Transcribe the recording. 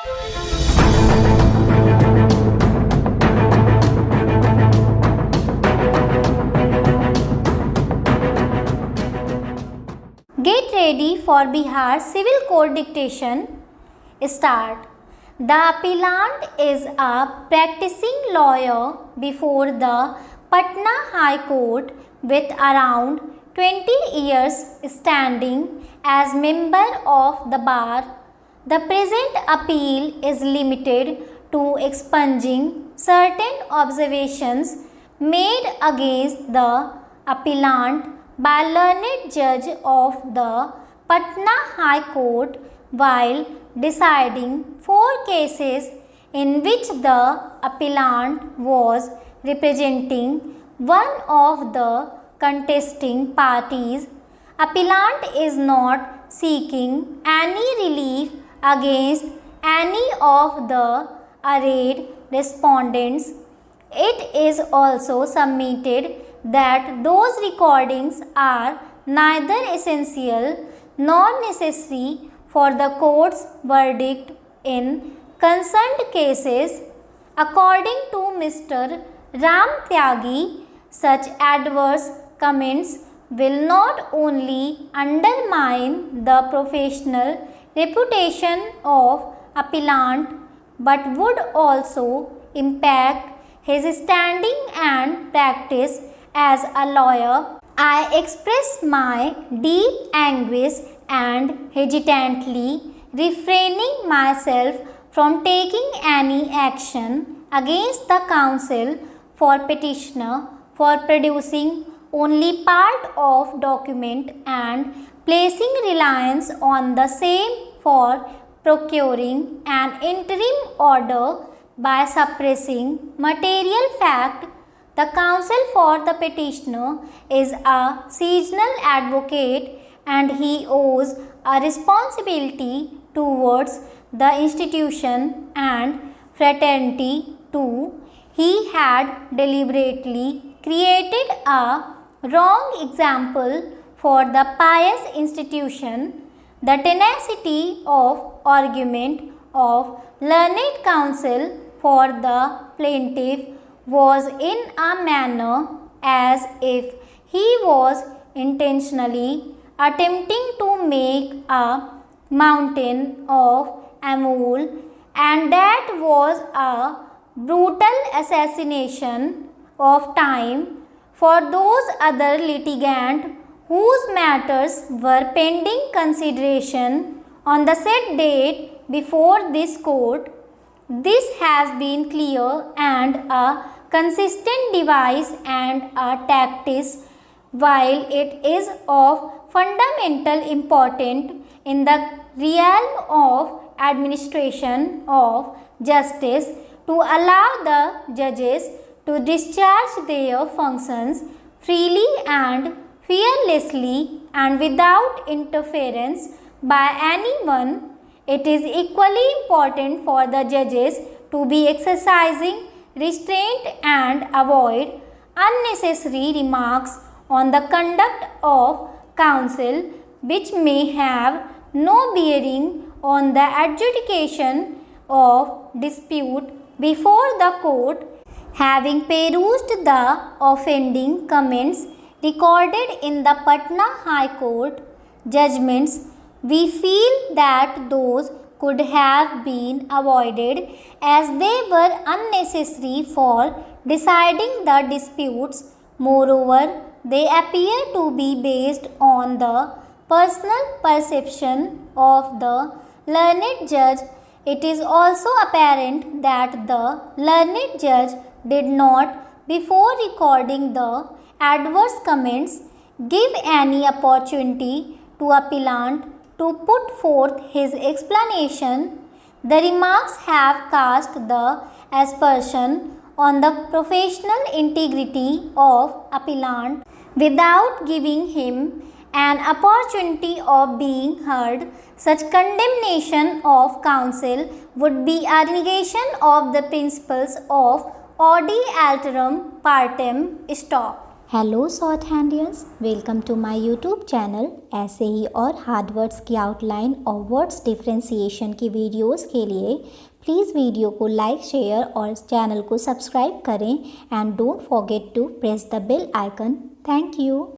Get ready for Bihar Civil Code dictation. Start. The appellant is a practicing lawyer before the Patna High Court with around 20 years standing as member of the bar. The present appeal is limited to expunging certain observations made against the appellant by learned judge of the Patna High Court while deciding 4 cases in which the appellant was representing one of the contesting parties. Appellant is not seeking any relief against any of the arraigned respondents. It is also submitted that those recordings are neither essential nor necessary for the court's verdict in concerned cases. According to Mr. Ram Tyagi, such adverse comments will not only undermine the professional reputation of appellant but would also impact his standing and practice as a lawyer. I express my deep anguish and hesitantly refraining myself from taking any action against the counsel for petitioner for producing only part of document and placing reliance on the same for procuring an interim order by suppressing material fact. The counsel for the petitioner is a seasonal advocate and he owes a responsibility towards the institution and fraternity too. He had deliberately created a wrong example for the pious institution. The tenacity of argument of learned counsel for the plaintiff was in a manner as if he was intentionally attempting to make a mountain of Amul, and that was a brutal assassination of time for those other litigants whose matters were pending consideration on the said date before this court. This has been clear and a consistent device and a tactic, while it is of fundamental importance in the realm of administration of justice to allow the judges to discharge their functions freely and fearlessly and without interference by anyone. It is equally important for the judges to be exercising restraint and avoid unnecessary remarks on the conduct of counsel which may have no bearing on the adjudication of dispute before the court. Having perused the offending comments recorded in the Patna High Court judgments, we feel that those could have been avoided as they were unnecessary for deciding the disputes. Moreover, they appear to be based on the personal perception of the learned judge. It is also apparent that the learned judge did not, before recording the adverse comments, give any opportunity to appellant to put forth his explanation. The remarks have cast the aspersion on the professional integrity of appellant without giving him an opportunity of being heard. Such condemnation of counsel would be a negation of the principles of audi alterum partem stop. Hello Shorthandians, welcome to my YouTube channel. ऐसे ही और hard words की outline और words differentiation की videos के लिए please video को like, share और चैनल को सब्सक्राइब करें and don't forget to press the bell icon. Thank you.